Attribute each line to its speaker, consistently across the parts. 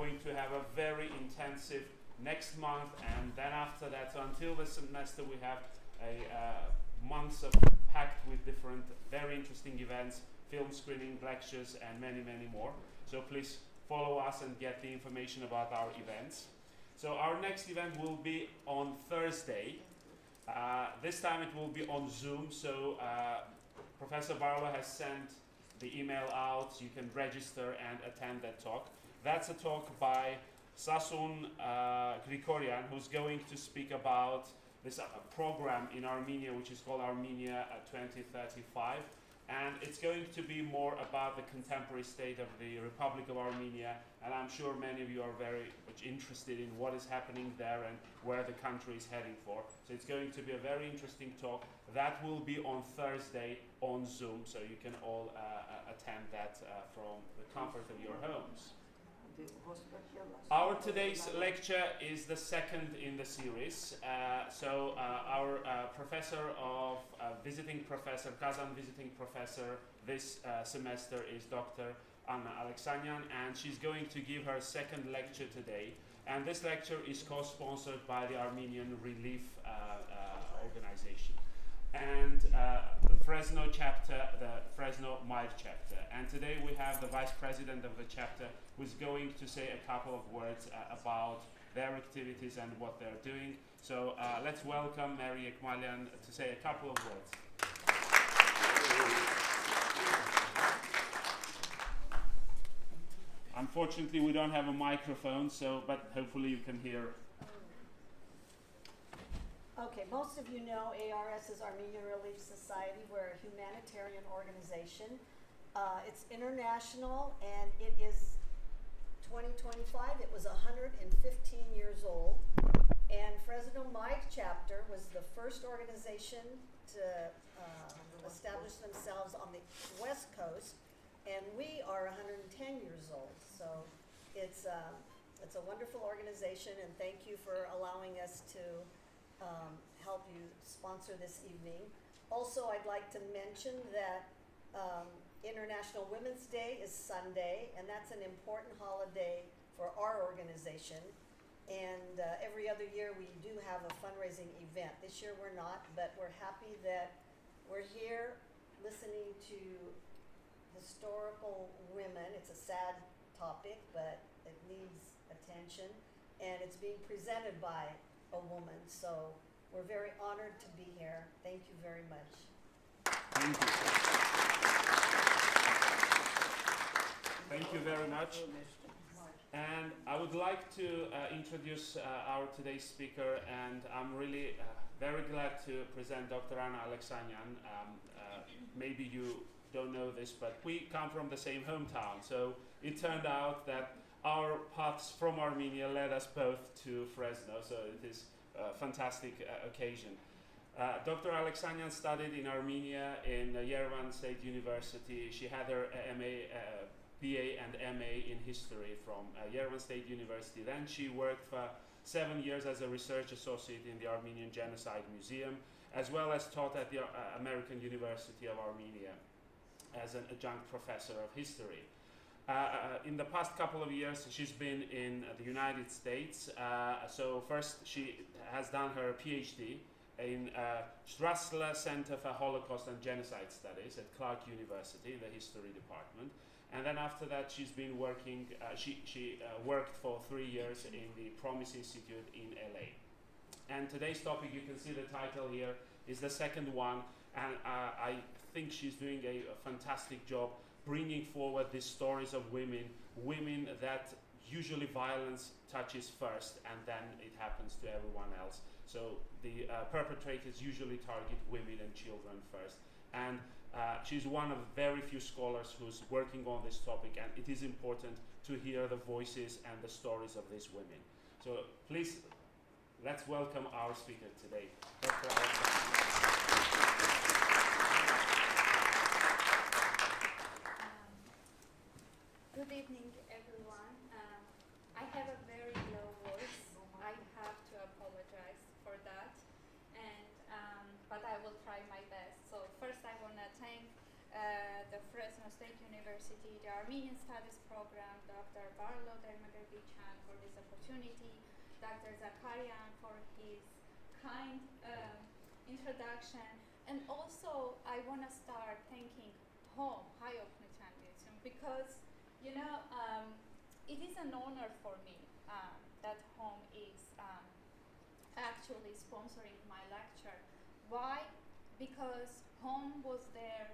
Speaker 1: going to have a very intensive next month, and then after that, so until the semester, we have months of packed with different very interesting events, film screening, lectures, and many, many more. So please follow us and get the information about our events. So our next event will be on Thursday. This time it will be on Zoom, so Professor Barlow has sent the email out, so you can register and attend that talk. That's a talk by Sasun Grigoryan, who's going to speak about this program in Armenia, which is called Armenia 2035. And it's going to be more about the contemporary state of the Republic of Armenia, and I'm sure many of you are very much interested in what is happening there and where the country is heading for. So it's going to be a very interesting talk. That will be on Thursday on Zoom, so you can all attend that from the comfort of your homes. Our today's lecture is the second in the series. Our professor of visiting professor, Kazan visiting professor this semester is Dr. Aleksanyan, and she's going to give her second lecture today. And this lecture is co-sponsored by the Armenian Relief Organization and the Fresno chapter, the Fresno Mild chapter. And today we have the vice president of the chapter who's going to say a couple of words about their activities and what they're doing. So let's welcome Mary Ekmalyan to say a couple of words. Unfortunately, we don't have a microphone, but hopefully you can hear.
Speaker 2: Okay, most of you know ARS is Armenian Relief Society. We're a humanitarian organization. It's international, and it is 2025. It was 115 years old. And Fresno Mike chapter was the first organization to establish themselves on the West Coast, and we are 110 years old. So it's a wonderful organization, and thank you for allowing us to help you sponsor this evening. Also, I'd like to mention that International Women's Day is Sunday, and that's an important holiday for our organization. And every other year we do have a fundraising event. This year we're not, but we're happy that we're here listening to historical women. It's a sad topic, but it needs attention, and it's being presented by a woman, so we're very honored to be here. Thank you very much.
Speaker 1: Thank you. Thank you very much. And I would like to introduce our today's speaker, and I'm really very glad to present Dr. Anna Aleksanyan. Maybe you don't know this, but we come from the same hometown, so it turned out that our paths from Armenia led us both to Fresno, so it is a fantastic occasion. Dr. Aleksanyan studied in Armenia in Yerevan State University. She had her BA and MA in history from Yerevan State University. Then she worked for 7 years as a research associate in the Armenian Genocide Museum, as well as taught at the American University of Armenia as an adjunct professor of history. In the past couple of years, she's been in the United States. So first, she has done her PhD in Strassler Center for Holocaust and Genocide Studies at Clark University in the history department. And then after that, she's been working, she worked for 3 years in the Promise Institute in LA. And today's topic, you can see the title here, is the second one. And I think she's doing a fantastic job bringing forward these stories of women that usually violence touches first and then it happens to everyone else. So the perpetrators usually target women and children first. And she's one of very few scholars who's working on this topic, and it is important to hear the voices and the stories of these women. So please, let's welcome our speaker today, Dr. Aleksanyan.
Speaker 3: Good evening, everyone. I have a very low voice. I have to apologize for that, and but I will try my best. So first, I want to thank the Fresno State University, the Armenian Studies Program, Dr. Barlow, Dermagerdichyan, introduction. And also, I want to start thanking home, because, you know, it is an honor for me that home is actually sponsoring my lecture. Why? Because home was there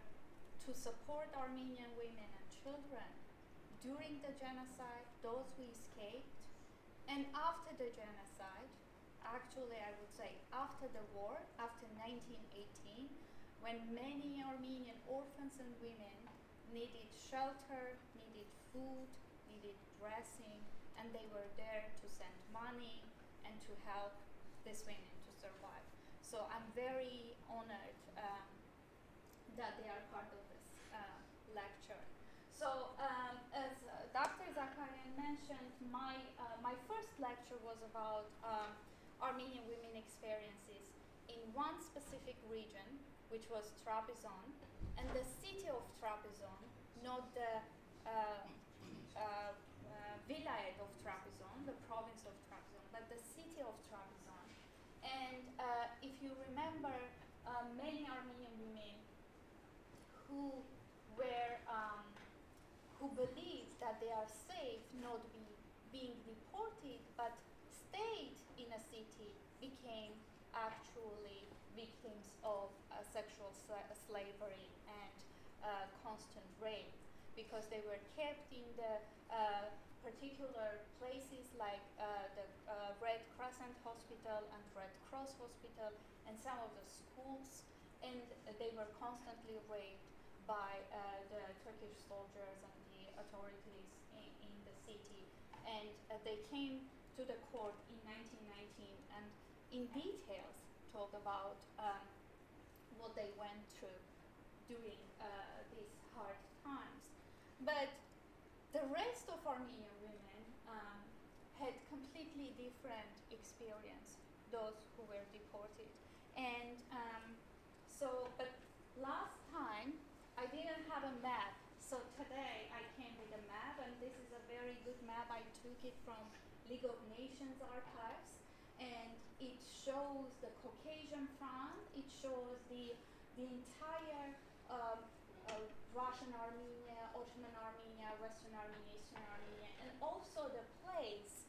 Speaker 3: to support Armenian women and children during the genocide, those who escaped, and after the genocide, actually I would say after the war, after 1918, when many Armenian orphans and women needed shelter, needed food, needed dressing, and they were there to send money and to help these women to survive. So I'm very honored that they are part of this lecture. So as Dr. Zakarian mentioned, my first lecture was about Armenian women experiences in one specific region, which was Trabzon, and the city of Trabzon, not the vilayet of Trabzon, the province of Trabzon, but the city of Trabzon. And if you remember, many Armenian women who were who believed that they are safe not being deported, but stayed in a city, became actually victims of sexual slavery and constant rape, because they were kept in the particular places like the Red Crescent Hospital and Red Cross Hospital and some of the schools, and they were constantly raped by the Turkish soldiers and the authorities in the city. And they came to the court in 1919 and in details talk about what they went through during these hard times. But the rest of Armenian women had completely different experience, those who were deported. And but last time I didn't have a map, so today I came with a map, and this is a very good map. I took it from League of Nations archives, and it shows the Caucasian front, it shows the entire Russian Armenia, Ottoman Armenia, Western Armenia, Eastern Armenia, and also the place,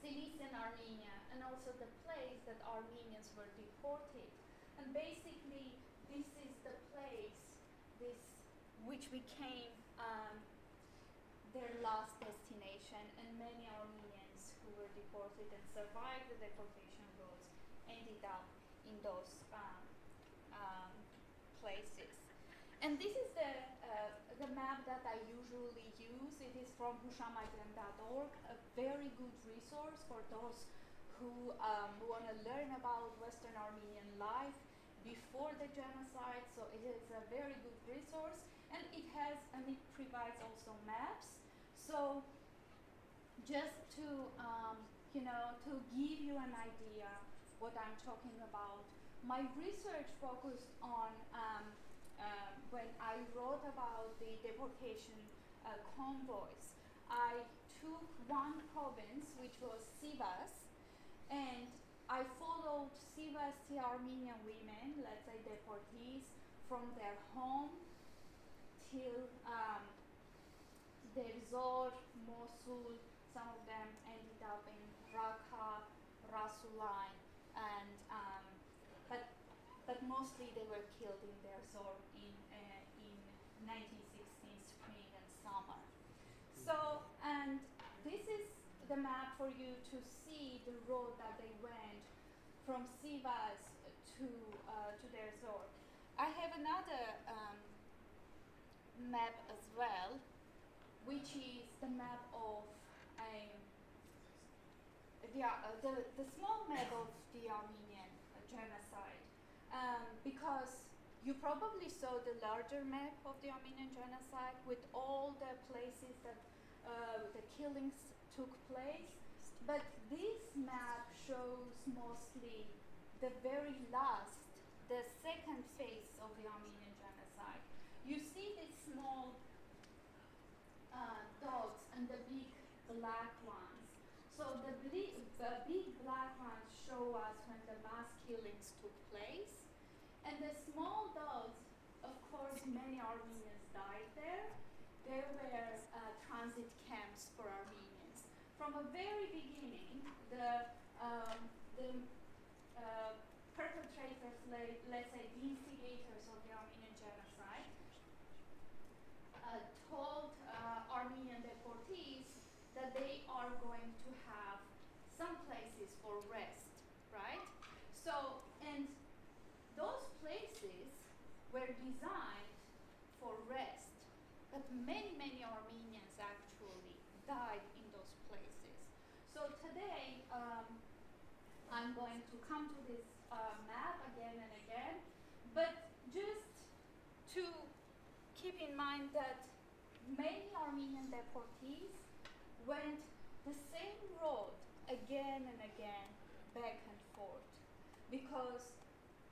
Speaker 3: Cilician Armenia, and also the place that Armenians were deported. And basically, this is the place, which became their last destination, and many Armenians who were deported and survived the deportation roads ended up in those places. And this is the map that I usually use. It is from hushamagran.org, a very good resource for those who want to learn about Western Armenian life before the genocide. So it is a very good resource, and it provides also maps. So just to to give you an idea what I'm talking about, my research focused on when I wrote about the deportation convoys. I took one province, which was Sivas, and I followed Sivas Armenian women, let's say deportees, from their home till Derzor, Mosul. Some of them ended up in Raqqa, Rasulai, and but mostly they were killed in Derzor in 1916 spring and summer. So, and this is the map for you to see the road that they went from Sivas to Derzor. I have another map as well, which is the map of the small map of the Armenian genocide, because you probably saw the larger map of the Armenian genocide with all the places that the killings took place, but this map shows mostly the very last, the second phase of the Armenian genocide. You see these small dots and the big black ones. So the big black ones show us when the mass killings took place. And the small dots, of course, many Armenians died there. There were transit camps for Armenians. From the very beginning, the perpetrators, let's say the instigators of the Armenian genocide, told Armenian deportees that they are going to have some places for rest, right? So, and those places were designed for rest, but many, many Armenians actually died in those places. So today, I'm going to come to this map again and again, but just to keep in mind that many Armenian deportees went the same road again and again, back and forth, because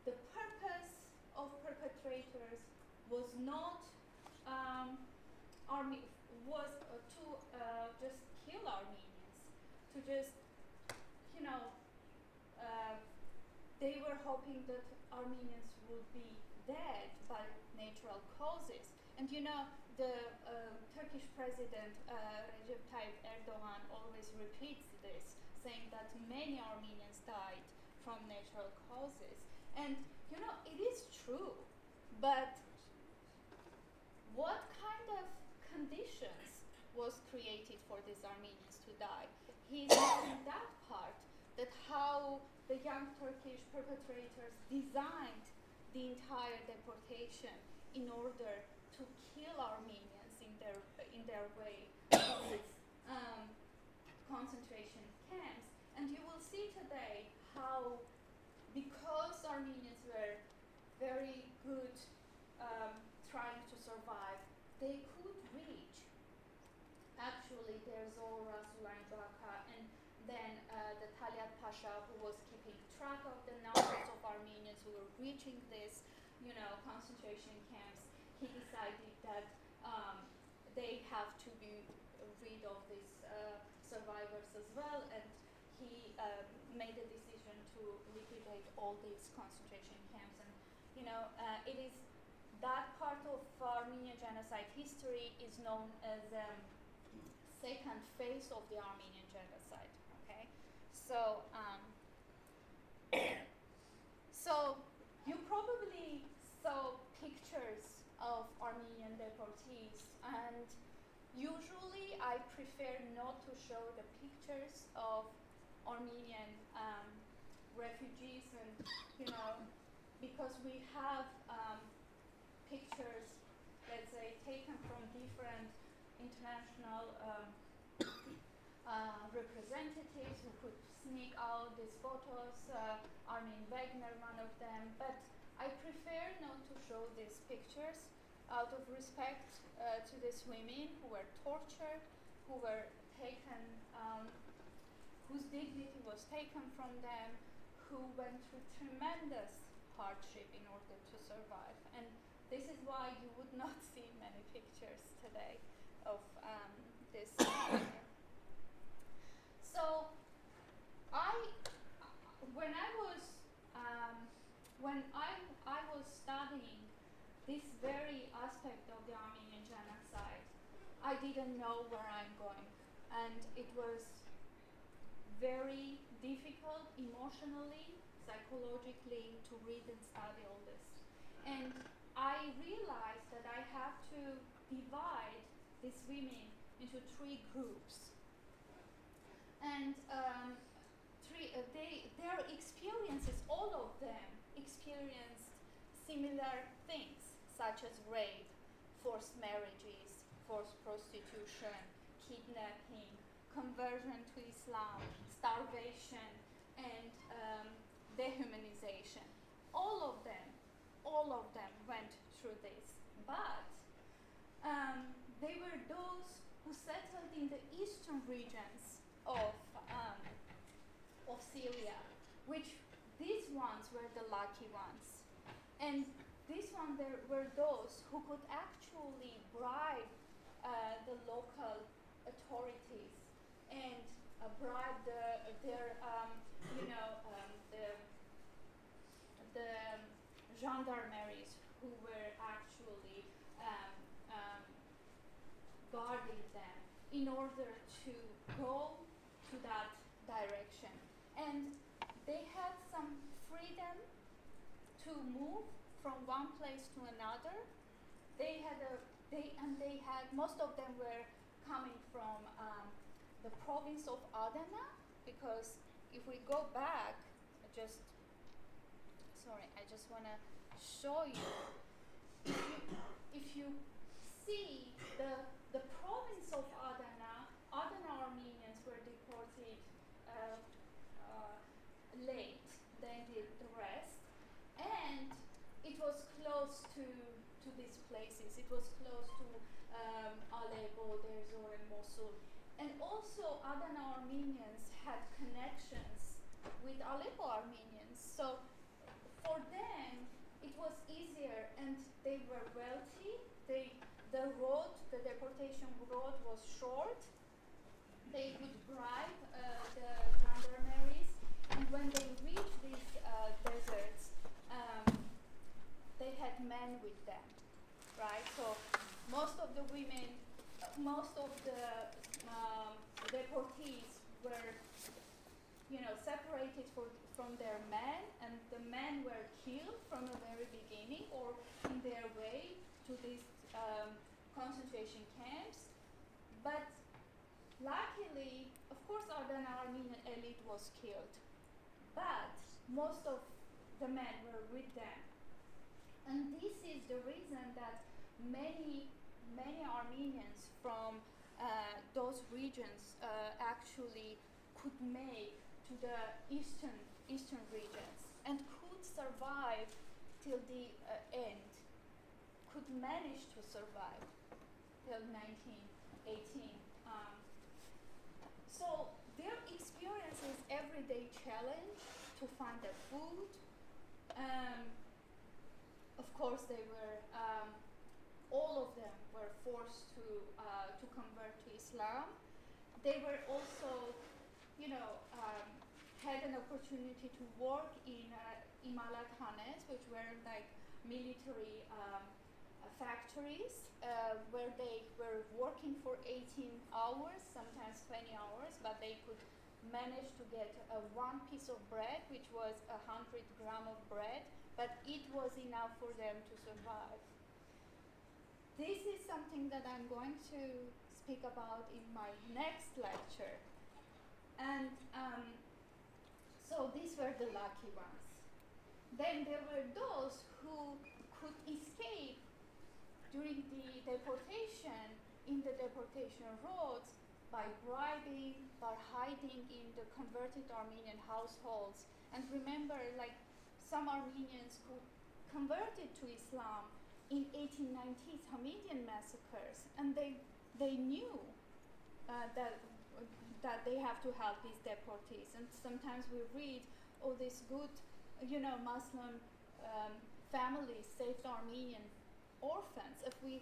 Speaker 3: the purpose of perpetrators was not to just kill Armenians, to just, you know, they were hoping that Armenians would be dead by natural causes. And you know, the Turkish president Recep Tayyip Erdogan always repeats this, saying that many Armenians died from natural causes. And you know, it is true, but what kind of conditions was created for these Armenians to die? He's in that part, that how the young Turkish perpetrators designed the entire deportation in order to kill Armenians in their way to these concentration camps. And you will see today how, because Armenians were very good trying to survive, they could reach actually their Zora, Sulain Baka, and then the Talyat Pasha, who was keeping track of the numbers of Armenians who were reaching this, you know, concentration camps. He decided that they have to be rid of these survivors as well, and he made a decision to liquidate all these concentration camps. And you know, it is that part of Armenian genocide history is known as second phase of the Armenian genocide. Okay, so so you probably saw pictures of Armenian deportees, and usually I prefer not to show the pictures of Armenian refugees, and you know, because we have pictures, let's say, taken from different international representatives who could sneak out these photos, Armin Wegner, one of them, but I prefer not to show these pictures out of respect to these women who were tortured, who were taken, whose dignity was taken from them, who went through tremendous hardship in order to survive. And this is why you would not see many pictures today of this women. So when I was studying this very aspect of the Armenian genocide, I didn't know where I'm going, and it was very difficult emotionally, psychologically, to read and study all this. And I realized that I have to divide these women into three groups. And their experiences, all of them experienced similar things, such as rape, forced marriages, forced prostitution, kidnapping, conversion to Islam, starvation, and dehumanization. All of them went through this. But they were those who settled in the eastern regions of Syria, which these ones were the lucky ones. And these ones were those who could actually bribe the local authorities and bribed the gendarmeries who were actually guarding them in order to go to that direction. And they had some freedom to move from one place to another. They had most of them were coming from the province of Adana, because if we go back, I just want to show you. If you see the province of Adana Armenians were deported late than the rest, and it was close to these places. It was close to Aleppo, Dera, and Mosul. And also Adana Armenians had connections with Aleppo Armenians. So for them, it was easier, and they were wealthy. The deportation road was short. They would bribe the gendarmeries, and when they reached these deserts, they had men with them, right? So most of the women, most of the deportees were, separated from their men, and the men were killed from the very beginning or in their way to these concentration camps. But luckily, of course, Adana Armenian elite was killed, but most of the men were with them. And this is the reason that many Armenians from those regions actually could make to the eastern regions and could survive till the end, could manage to survive till 1918. So their experience is everyday challenge to find their food. Of course, they were all of them were forced to convert to Islam. They were also, had an opportunity to work in imalathanes, which were like military factories, where they were working for 18 hours, sometimes 20 hours, but they could manage to get one piece of bread, which was 100 grams of bread, but it was enough for them to survive. This is something that I'm going to speak about in my next lecture. And so these were the lucky ones. Then there were those who could escape during the deportation, in the deportation roads, by bribing, by hiding in the converted Armenian households. And remember, like, some Armenians who converted to Islam in 1890s Hamidian massacres, and they knew that they have to help these deportees. And sometimes we read, oh, these good, Muslim families saved Armenian orphans. If we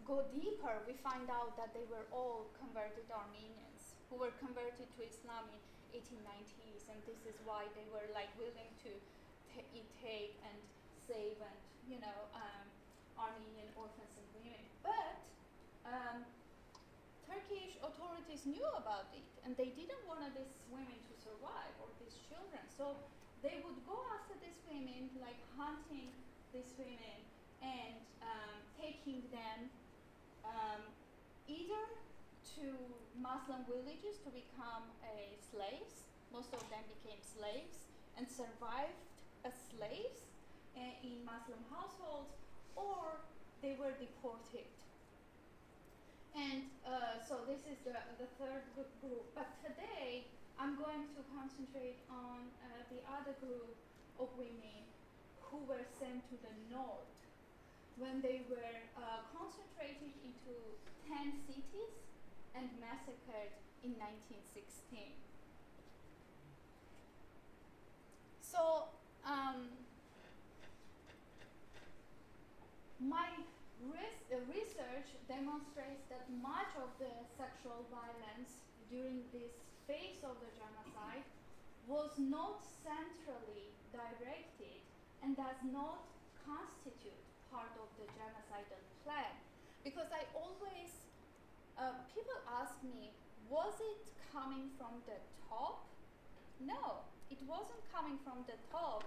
Speaker 3: go deeper, we find out that they were all converted Armenians who were converted to Islam in 1890s, and this is why they were like willing to take and save and Armenian orphans and women. But Turkish authorities knew about it, and they didn't want these women to survive, or these children. So they would go after these women, like hunting these women and taking them either to Muslim villages to become slaves. Most of them became slaves and survived as slaves in Muslim households, or they were deported. And so this is the third group. But today I'm going to concentrate on the other group of women who were sent to the north when they were concentrated into 10 cities and massacred in 1916. So research demonstrates that much of the sexual violence during this phase of the genocide was not centrally directed and does not constitute part of the genocidal plan. Because I always, people ask me, was it coming from the top? No, it wasn't coming from the top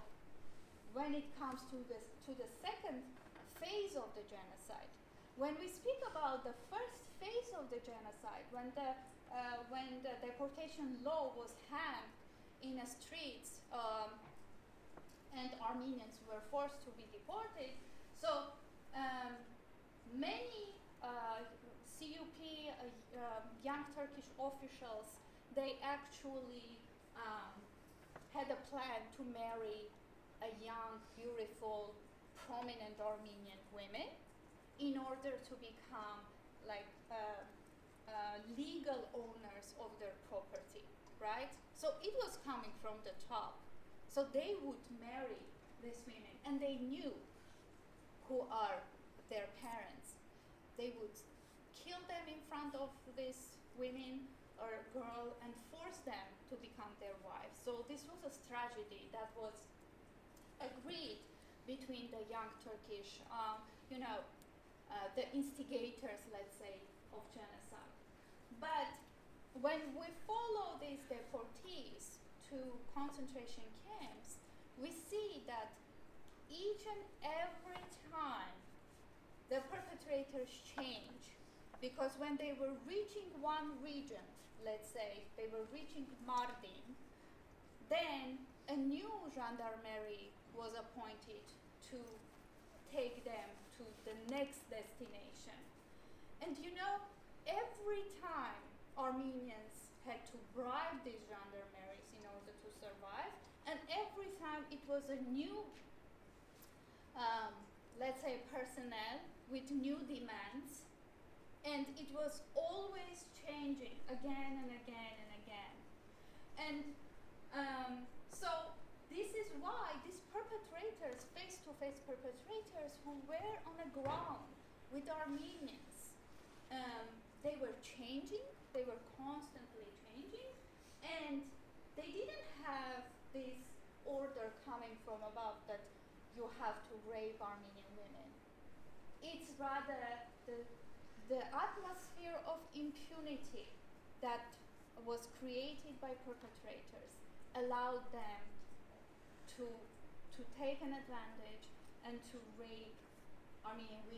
Speaker 3: when it comes to the second phase of the genocide. When we speak about the first phase of the genocide, when the deportation law was hanged in the streets and Armenians were forced to be deported, so many CUP young Turkish officials, they actually had a plan to marry a young, beautiful, prominent Armenian women in order to become like legal owners of their property, right? So it was coming from the top. So they would marry these women, and they knew who are their parents. They would kill them in front of these women or girl and force them to become their wives. So this was a tragedy that was agreed between the young Turkish, the instigators, let's say, of genocide. But when we follow these deportees to concentration camps, we see that each and every time the perpetrators change, because when they were reaching one region, let's say they were reaching Mardin, then a new gendarmerie was appointed to take them to the next destination. And every time Armenians had to bribe these gendarmeries in order to survive, and every time it was a new, let's say, personnel with new demands, and it was always changing again and again and again. And so this is why these perpetrators, face-to-face perpetrators who were on the ground with Armenians, they were changing, they were constantly changing, and they didn't have this order coming from above that you have to rape Armenian women. It's rather the atmosphere of impunity that was created by perpetrators allowed them to take an advantage and to rape Armenian women